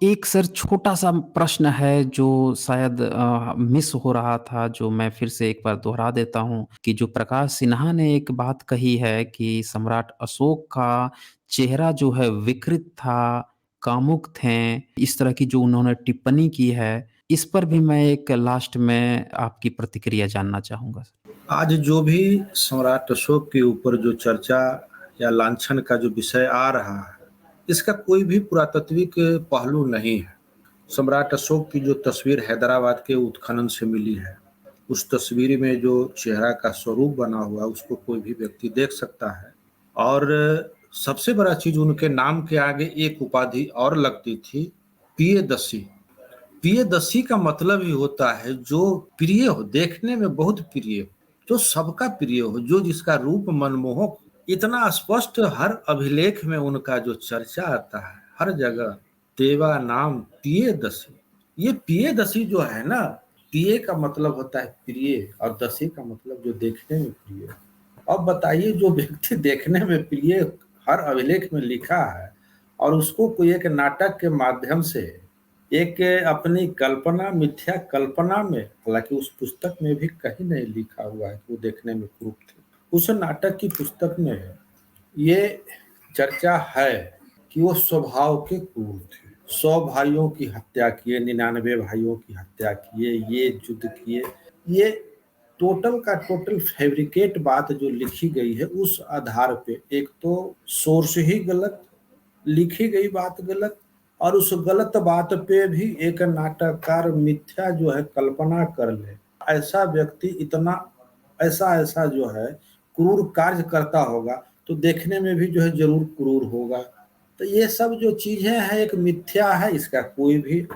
एक सर छोटा-सा प्रश्न है जो शायद मिस हो रहा था, जो मैं फिर से एक बार दोहरा देता हूँ कि जो प्रकाश सिन्हा ने एक बात कही है कि सम्राट अशोक का चेहरा जो है विकृत था, कामुक थे, इस तरह की जो उन्होंने टिप्पणी की है, इस पर भी मैं एक लास्ट में आपकी प्रतिक्रिया जानना चाहूँगा सर। आज जो भी सम्राट अशोक के ऊपर जो चर्चा या लांछन का जो विषय आ रहा है, इसका कोई भी पुरातात्विक पहलू नहीं है। सम्राट अशोक की जो तस्वीर हैदराबाद के उत्खनन से मिली है, उस तस्वीर में जो चेहरा का स्वरूप बना हुआ है, उसको कोई भी व्यक्ति देख सकता है। और सबसे बड़ा चीज, उनके नाम के आगे एक उपाधि और लगती थी, प्रियदर्शी। प्रियदर्शी का मतलब ही होता है जो प्रिय हो, देखने में बहुत प्रिय हो, जो सबका प्रिय हो, जो जिसका रूप मनमोहक हो। इतना स्पष्ट हर अभिलेख में उनका जो चर्चा आता है, हर जगह देवा नाम प्रियदर्शी। ये प्रियदर्शी जो है ना, प्रिय का मतलब होता है प्रिय और दशी का मतलब जो देखने में प्रिय। अब बताइए, जो व्यक्ति देखने में प्रिय हर अभिलेख में लिखा है और उसको कोई एक नाटक के माध्यम से एक अपनी कल्पना, मिथ्या कल्पना में, हालांकि उस पुस्तक में भी कहीं नहीं लिखा हुआ है कि वो देखने में क्रूर थे, उस नाटक की पुस्तक में ये चर्चा है कि वो स्वभाव के क्रूर थे। 100 भाइयों की हत्या किए, 99 भाइयों की हत्या किए, ये युद्ध किए। ये टोटल का टोटल फैब्रिकेट बात जो लिखी गई है, उस आधार पे एक तो सोर्स ही गलत, लिखी गई बात गलत, और उस गलत बात पे भी एक नाटककार मिथ्या जो है कल्पना कर ले। ऐसा व्यक्ति इतना ऐसा ऐसा जो है क्रूर कार्य करता होगा, तो देखने में भी जो है जरूर क्रूर होगा। तो ये सब जो चीजें हैं एक मिथ्या है, इसका कोई भी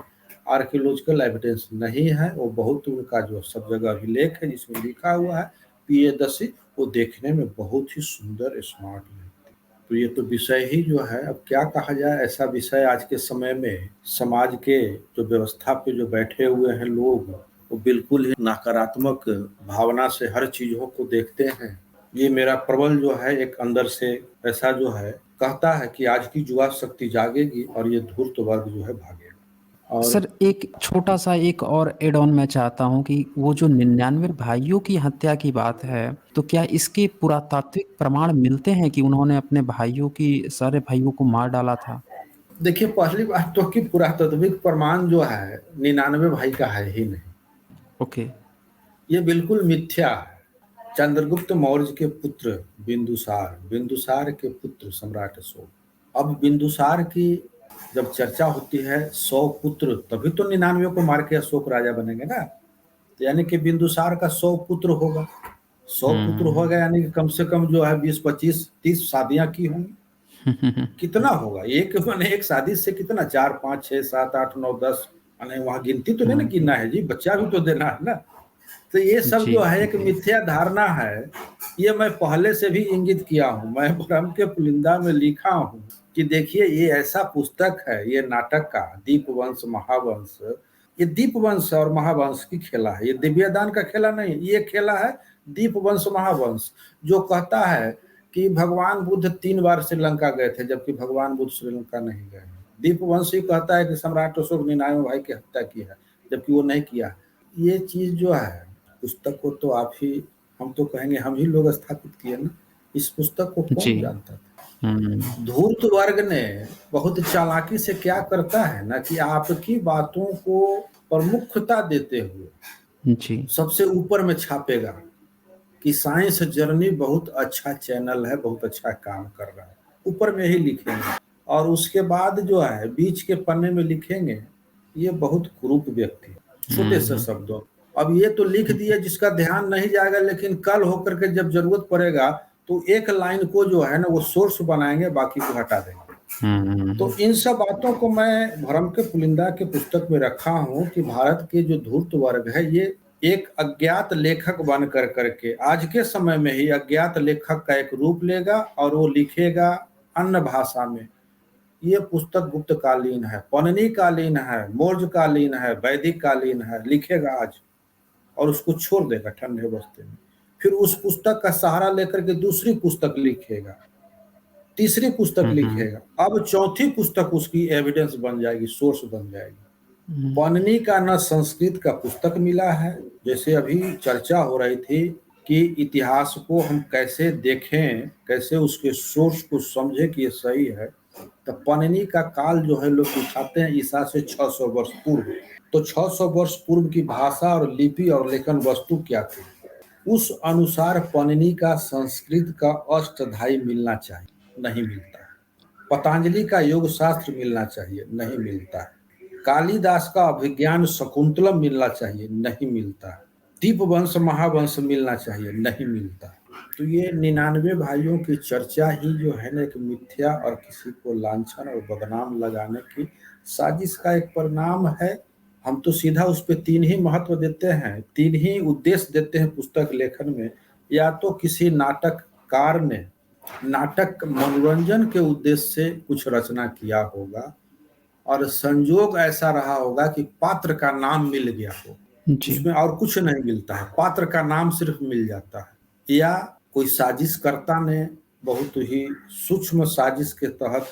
आर्कियोलॉजिकल एविडेंस नहीं है। वो बहुत उनका जो सब जगह अभिलेख है जिसमें लिखा हुआ है प्रियदर्शी, वो देखने में बहुत ही सुंदर स्मार्ट है। तो ये तो विषय ही जो है, अब क्या कहा जाए, ऐसा विषय आज के समय में समाज के जो व्यवस्था पे जो बैठे हुए हैं लोग, वो बिल्कुल ही नकारात्मक भावना से हर चीजों को देखते हैं। ये मेरा प्रबल जो है एक अंदर से ऐसा जो है कहता है कि आज की युवा शक्ति जागेगी और ये धूर्त वर्ग जो है भागेगा। और सर एक छोटा-सा एक और ऐड ऑन मैं चाहता हूँ कि वो जो 99 भाइयों की हत्या की बात है, तो क्या इसके पुरातात्विक प्रमाण मिलते हैं कि उन्होंने अपने भाइयों की सारे भाइयों को मार डाला था? देखिए, पहली बात तो कि पुरातात्विक प्रमाण जो है 99 भाई का है ही नहीं। ओके। ये बिल्कुल मिथ्या है। चंद्रगुप्त मौर्य के पुत्र बिंदुसार, बिंदुसार के पुत्र सम्राट अशोक। अब बिंदुसार की जब चर्चा होती है 100 पुत्र, तभी तो 99 को मार के अशोक राजा बनेंगे ना। तो यानी कि बिंदुसार का 100 पुत्र होगा। 100 पुत्र हुँ। होगा यानी कि कम से कम जो है 20, 25, 30 शादियां की होंगी। कितना होगा एक मैंने एक शादी से कितना, 4, 5, 6, 7, 8, 9, 10, माने वहां गिनती तो नहीं ना गिनना है जी, बच्चा भी तो देना है ना। तो ये सब जी, जो है एक जी। मिथ्या धारणा है। ये मैं पहले से भी इंगित किया हूँ, मैं भ्रम के पुलिंदा में लिखा हूँ कि देखिए ये ऐसा पुस्तक है, ये नाटक का दीपवंश महावंश, ये दीपवंश और महावंश की खेला है, ये दिव्यदान का खेला नहीं, ये खेला है दीपवंश महावंश। जो कहता है कि भगवान बुद्ध 3 बार श्रीलंका गए थे, जबकि भगवान बुद्ध श्रीलंका नहीं गए। दीपवंश ही कहता है कि सम्राट अशोक 99 भाई की हत्या की है, जबकि वो नहीं किया। ये चीज जो है, पुस्तक को तो आप ही, हम तो कहेंगे हम ही लोग स्थापित किए ना। इस पुस्तक को जी। कौन जानता था? हुँ। धूर्त वर्ग ने बहुत चालाकी से क्या करता है ना कि आपकी बातों को प्रमुखता देते हुए जी। सबसे ऊपर में छापेगा कि साइंस जर्नी बहुत अच्छा चैनल है, बहुत अच्छा काम कर रहा है, ऊपर में ही लिखेंगे। और उसके बाद जो है बीच के पन्ने में लिखेंगे ये बहुत कुरूप व्यक्ति, छोटे हुँ, से हुँ। शब्दों। अब ये तो लिख दिए जिसका ध्यान नहीं जाएगा, लेकिन कल होकर के जब जरूरत पड़ेगा तो एक लाइन को जो है ना वो सोर्स बनाएंगे, बाकी को हटा देंगे। तो हुँ। इन सब बातों को मैं भ्रम के पुलिंदा के पुस्तक में रखा हूँ कि भारत के जो धूर्त वर्ग है, ये एक अज्ञात लेखक बन कर करके आज के समय में ही अज्ञात लेखक का एक रूप लेगा और वो लिखेगा अन्य भाषा में। ये पुस्तक गुप्त कालीन है, पन्नी कालीन है, मौर्य कालीन है, वैदिक कालीन है, लिखेगा आज और उसको छोड़ देगा ठंडे बस्ते में। फिर उस पुस्तक का सहारा लेकर के दूसरी पुस्तक लिखेगा। तीसरी पुस्तक हुँ। लिखेगा, अब चौथी पुस्तक उसकी एविडेंस बन जाएगी, सोर्स बन जाएगी। हुँ। पाणिनि का न संस्कृत का पुस्तक मिला है, जैसे अभी चर्चा हो रही थी कि इतिहास को हम कैसे देखें, कैसे उसके सोर्स को समझें कि ये सही है, तो पाणिनि का काल जो है लोग उठाते हैं ईसा से 600 वर्ष पूर्व। तो 600 वर्ष पूर्व की भाषा और लिपि और लेखन वस्तु क्या थी, उस अनुसार पाणिनि का संस्कृत का अष्टाध्यायी मिलना चाहिए, नहीं मिलता है। पतंजलि का योग शास्त्र मिलना चाहिए, नहीं मिलता है। कालिदास का अभिज्ञान शकुंतलम मिलना चाहिए, नहीं मिलता है। दीपवंश महावंश मिलना चाहिए, नहीं मिलता है। तो ये 99 भाइयों की चर्चा ही जो है ना एक मिथ्या और किसी को लांछन और बदनाम लगाने की साजिश का एक परिणाम है। हम तो सीधा उस पर तीन ही महत्व देते हैं, तीन ही उद्देश्य देते हैं पुस्तक लेखन में। या तो किसी नाटककार ने नाटक मनोरंजन के उद्देश्य से कुछ रचना किया होगा और संजोग ऐसा रहा होगा कि पात्र का नाम मिल गया हो, जी। उसमें और कुछ नहीं मिलता है, पात्र का नाम सिर्फ मिल जाता है। या कोई साजिशकर्ता ने बहुत ही सूक्ष्म साजिश के तहत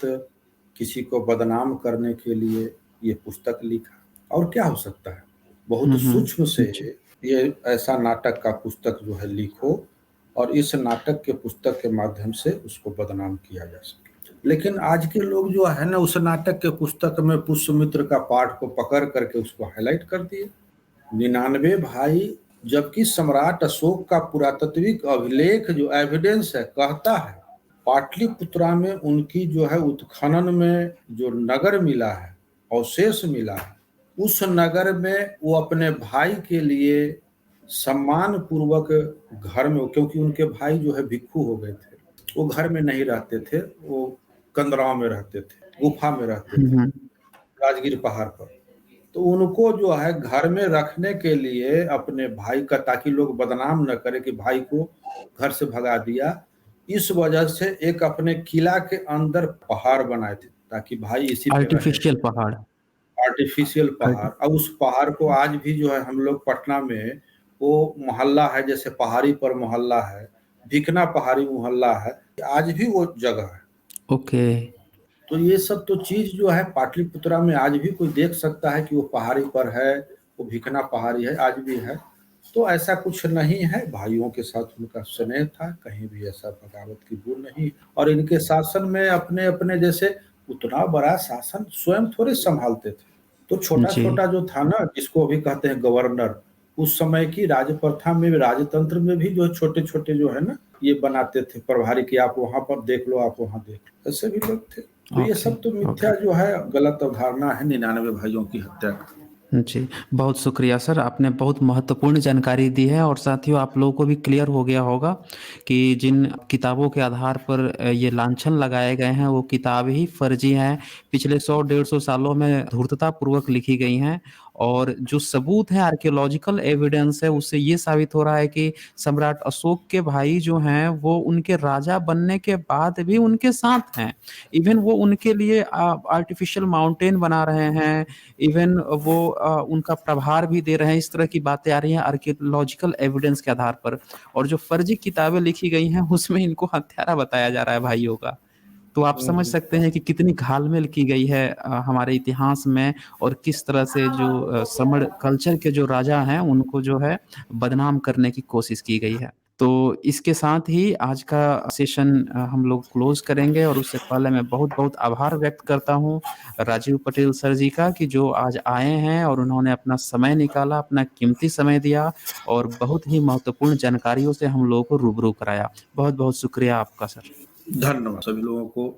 किसी को बदनाम करने के लिए ये पुस्तक लिखा, और क्या हो सकता है। बहुत हुँ, हुँ। सूक्ष्म से जी। ये ऐसा नाटक का पुस्तक जो है लिखो और इस नाटक के पुस्तक के माध्यम से उसको बदनाम किया जा सके। लेकिन आज के लोग जो है ना उस नाटक के पुस्तक में पुष्यमित्र का पाठ को पकड़ करके उसको हाईलाइट कर दिए। 99 भाई, जबकि सम्राट अशोक का पुरातात्विक अभिलेख जो एविडेंस है कहता है पाटलिपुत्रा में उनकी जो है उत्खनन में जो नगर मिला है, अवशेष मिला है, उस नगर में वो अपने भाई के लिए सम्मान पूर्वक घर में, क्योंकि उनके भाई जो है भिक्षु हो गए थे, वो घर में नहीं रहते थे, वो कंदराव में रहते थे, गुफा में रहते हुँ, थे, हुँ। राजगीर पहाड़ पर। तो उनको जो है घर में रखने के लिए अपने भाई का, ताकि लोग बदनाम न करें कि भाई को घर से भगा दिया, इस वजह से एक अपने किला के अंदर पहाड़ बनाए थे ताकि भाई इसी पे रहे, आर्टिफ़िशियल पहाड़। आर्टिफिशियल पहाड़। आर्टि अब उस पहाड़ को आज भी जो है हम लोग पटना में वो मोहल्ला है, जैसे पहाड़ी पर मोहल्ला है, भिकना पहाड़ी मोहल्ला है, आज भी वो जगह है। ओके। तो ये सब तो चीज जो है पाटलिपुत्रा में आज भी कोई देख सकता है कि वो पहाड़ी पर है, वो भिकना पहाड़ी है, आज भी है। तो ऐसा कुछ नहीं है, भाइयों के साथ उनका स्नेह था, कहीं भी ऐसा बगावत की भूल नहीं। और इनके शासन में अपने अपने जैसे उतना बड़ा शासन स्वयं थोड़े संभालते थे, तो छोटा जी। छोटा जो था ना, जिसको अभी कहते हैं गवर्नर, उस समय की राजप्रथा में, राजतंत्र में भी जो छोटे छोटे जो है ना ये बनाते थे प्रभारी की, आप वहां पर देख लो, आप वहां देख लो, ऐसे भी लोग थे। तो ये ओके, सब तो ओके। मिथ्या जो है गलत अवधारणा है 99 भाइयों की हत्या का। जी, बहुत शुक्रिया सर, आपने बहुत महत्वपूर्ण जानकारी दी है और साथियों आप लोगों को भी क्लियर हो गया होगा कि जिन किताबों के आधार पर ये लांछन लगाए गए हैं, वो किताब ही फर्जी हैं, पिछले 100 150 सालों में धूर्ततापूर्वक लिखी गई हैं और जो सबूत है, आर्कियोलॉजिकल एविडेंस है, उससे ये साबित हो रहा है कि सम्राट अशोक के भाई जो हैं, वो उनके राजा बनने के बाद भी उनके साथ हैं। इवन वो उनके लिए आर्टिफ़िशियल माउंटेन बना रहे हैं, इवन वो उनका प्रभार भी दे रहे हैं, इस तरह की बातें आ रही हैं आर्कियोलॉजिकल एविडेंस के आधार पर। और जो फर्जी किताबें लिखी गई हैं, उसमें इनको हत्यारा बताया जा रहा है भाइयों का। तो आप समझ हम्म। सकते हैं कि कितनी घाल-मेल की गई है हमारे इतिहास में और किस तरह से जो समण कल्चर के जो राजा हैं, उनको जो है बदनाम करने की कोशिश की गई है। तो इसके साथ ही आज का सेशन हम लोग क्लोज़ करेंगे और उससे पहले मैं बहुत-बहुत आभार व्यक्त करता हूँ राजीव पटेल सर जी का कि जो आज आए हैं और उन्होंने अपना समय निकाला, अपना कीमती समय दिया और बहुत ही महत्वपूर्ण जानकारियों से हम लोगों को रूबरू कराया। बहुत-बहुत शुक्रिया आपका सर। धन्यवाद सभी लोगों को।